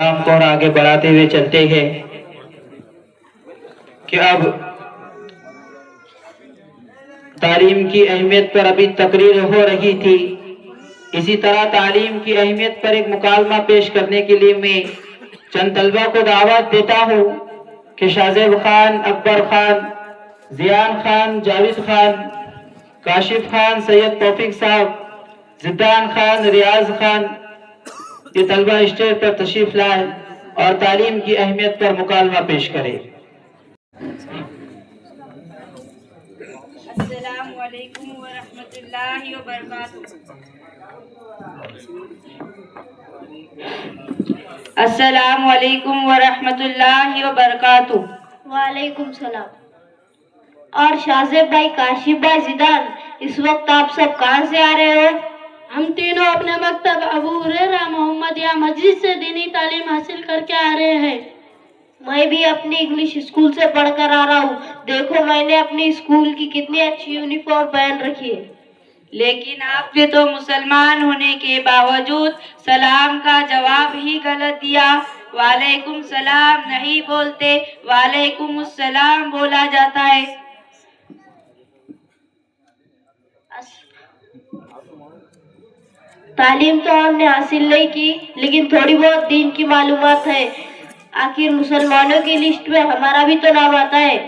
کام کو آگے بڑھاتے ہوئے چلتے ہیں کہ اب تعلیم کی اہمیت پر ابھی تقریر ہو رہی تھی. اسی طرح تعلیم کی اہمیت پر ایک مکالمہ پیش کرنے کے لیے میں چند طلبہ کو دعوت دیتا ہوں کہ شاہ زیب خان، اکبر خان، زیان خان، جاوید خان، کاشف خان، سید توفیق صاحب، زدان خان، ریاض خان، یہ طلبہ اسٹیج پر تشریف لائے اور تعلیم کی اہمیت پر مکالمہ پیش کرے. السلام علیکم ورحمۃ اللہ وبرکاتہ. السلام علیکم ورحمۃ اللہ وبرکاتہ. وعلیکم السلام. اور شاہ زیب بھائی، کاشف بھائی، زیدان، اس وقت آپ سب کہاں سے آ رہے ہو؟ ہم تینوں اپنے مکتب ابو ہریرہ محمدیہ مسجد سے دینی تعلیم حاصل کر کے آ رہے ہیں. میں بھی اپنی انگلش اسکول سے پڑھ کر آ رہا ہوں. دیکھو میں نے اپنی اسکول کی کتنی اچھی یونیفارم پہن رکھی ہے. لیکن آپ نے تو مسلمان ہونے کے باوجود سلام کا جواب ہی غلط دیا. وعلیکم السلام نہیں بولتے، وعلیکم السلام بولا جاتا ہے. تعلیم تو ہم نے حاصل نہیں کی، لیکن تھوڑی بہت دین کی معلومات ہے. آخر مسلمانوں کی لسٹ میں ہمارا بھی تو نام آتا ہے.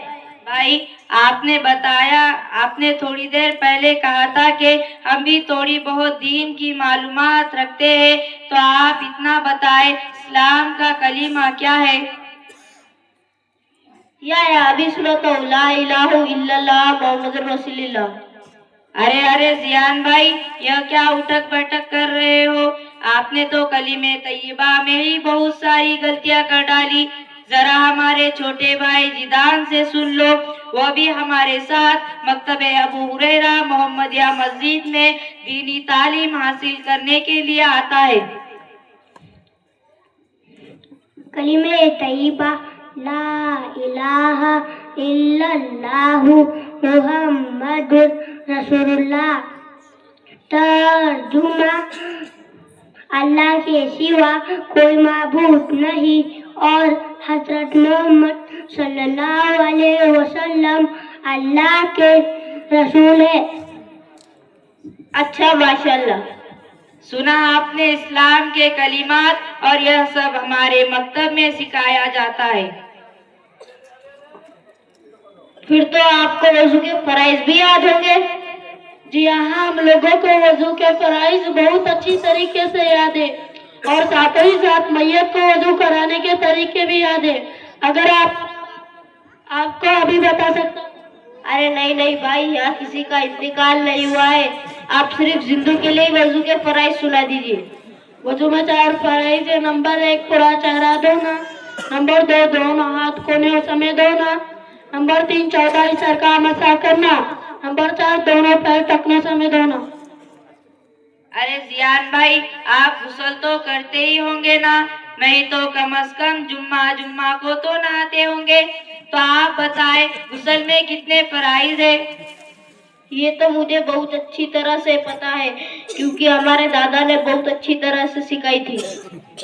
بھائی، آپ نے بتایا، آپ نے تھوڑی دیر پہلے کہا تھا کہ ہم بھی تھوڑی بہت دین کی معلومات رکھتے ہیں، تو آپ اتنا بتائیں اسلام کا کلمہ کیا ہے؟ یا ابھی سنا تو لا الہ الا اللہ محمد رسول اللہ. ارے زیان بھائی، یہ کیا اٹھک پٹک کر رہے ہو؟ آپ نے تو کلمہ طیبہ میں ہی بہت ساری غلطیاں کر ڈالی. ذرا ہمارے چھوٹے بھائی زیدان سے سن لو، وہ بھی ہمارے ساتھ مکتب ابو ہریرہ محمدیہ مسجد میں دینی تعلیم حاصل کرنے کے لیے آتا ہے. کلمہ طیبہ لا الہ الا اللہ محمد رسول اللہ. ترجمہ: اللہ کے سوا کوئی معبود نہیں اور حضرت محمد صلی اللہ علیہ وسلم اللہ کے رسول ہے. اچھا، ماشاءاللہ. سنا آپ نے اسلام کے کلمات، اور یہ سب ہمارے مکتب میں سکھایا جاتا ہے. پھر تو آپ کو وضو کے فرائض بھی یاد ہوں گے. جی ہاں، ہم لوگوں کو وضو کے فرائض بہت اچھی طریقے سے یاد ہے، اور ساتھ ہی ساتھ میت کو وضو کرانے کے طریقے بھی یاد ہے. اگر آپ کو ابھی بتا سکتا ہوں. ارے نہیں بھائی، یہاں کسی کا انتقال نہیں ہوا ہے. آپ صرف زندوں کے لیے وضو کے فرائض سنا دیجیے. وضو میں 4 فرائض ہے. نمبر 1 پورا چہرہ دھونا. نمبر 2 دونوں ہاتھ کوہنیوں سمیت دھونا. نمبر 3 چوتھائی سر کا مسح کرنا. نمبر 4 دونوں پیر ٹخنوں سمیت دھونا. ارے زیان بھائی، آپ غسل تو کرتے ہی ہوں گے نا؟ نہیں تو کم از کم جمعہ کو تو نہاتے ہوں گے. تو آپ بتائیں غسل میں کتنے فرائض ہیں؟ یہ تو مجھے بہت اچھی طرح سے پتا ہے، کیونکہ ہمارے دادا نے بہت اچھی طرح سے سکھائی تھی.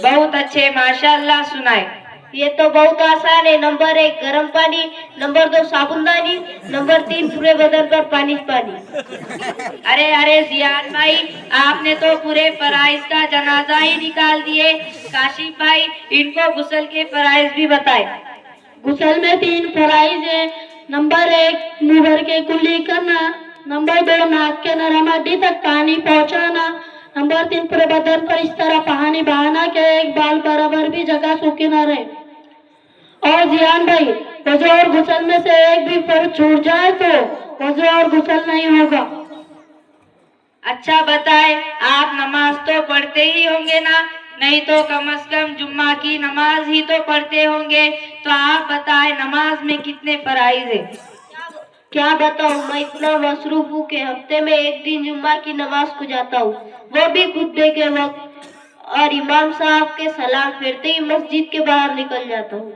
بہت اچھے، ماشاءاللہ. سنائے. یہ تو بہت آسان ہے. نمبر 1 گرم پانی. نمبر 2 صابن دانی. نمبر 3 پورے بدن پر پانی. ارے زیان بھائی، آپ نے تو پورے فرائض کا جنازہ ہی نکال دیے. کاشف بھائی، ان کو غسل کے فرائض بھی بتائے. غسل میں 3 فرائض ہیں. نمبر 1 منہ بھر کے کلی کرنا. نمبر 2 ناک کے نرم ہڈی تک پانی پہنچانا. نمبر 3 پورے بدن پر اس طرح پانی بہانا کہ ایک بال برابر بھی جگہ سوکھی نہ رہے. اور زیان بھائی، وضو اور غسل میں سے ایک بھی فرض چھوٹ جائے تو وضو اور غسل نہیں ہوگا. اچھا بتائے، آپ نماز تو پڑھتے ہی ہوں گے نا؟ نہیں تو کم از کم جمعہ کی نماز ہی تو پڑھتے ہوں گے. تو آپ بتائیں نماز میں کتنے فرائض ہیں؟ کیا بتاؤں، میں اتنا مصروف ہوں کہ ہفتے میں ایک دن جمعہ کی نماز کو جاتا ہوں، وہ بھی خطبے کے وقت، اور امام صاحب کے سلام پھرتے ہی مسجد کے باہر نکل جاتا ہوں.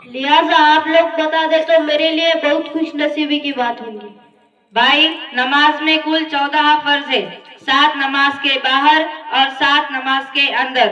لہٰذا آپ لوگ بتا دیں تو میرے لیے بہت خوش نصیبی کی بات ہوگی. بھائی، نماز میں کل 14 فرض ہے. 7 نماز کے باہر اور 7 نماز کے اندر.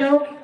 2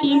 3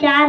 4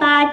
5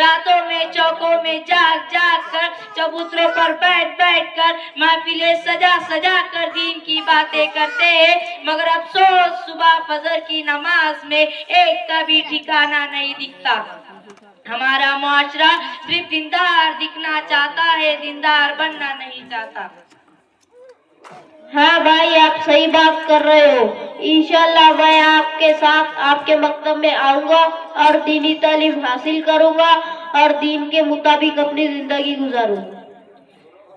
راتوں میں چوکوں میں جاگ جاگ کر چبوتروں پر بیٹھ بیٹھ کر محفلیں سجا سجا کر دین کی باتیں کرتے ہیں، مگر افسوس صبح فجر کی نماز میں ایک کا بھی ٹھکانہ نہیں دکھتا۔ ہمارا معاشرہ صرف دیندار دکھنا چاہتا ہے، دیندار بننا نہیں چاہتا۔ ہاں بھائی، آپ صحیح بات کر رہے ہو۔ انشاءاللہ میں آپ کے ساتھ آپ کے مکتب میں آؤں گا اور دینی تعلیم حاصل کروں گا اور دین کے مطابق اپنی زندگی گزاروں گا۔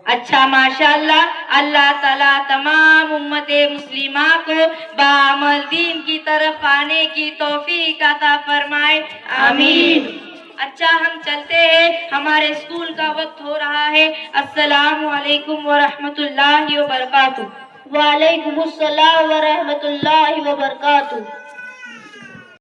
اچھا، ماشاءاللہ، اللہ تعالیٰ تمام امت مسلمہ کو بعمل دین کی طرف آنے کی توفیق عطا فرمائے، آمین۔ اچھا، ہم چلتے ہیں، ہمارے اسکول کا وقت ہو رہا ہے۔ السلام علیکم ورحمۃ اللہ وبرکاتہ۔ وعلیکم السلام ورحمۃ اللہ وبرکاتہ۔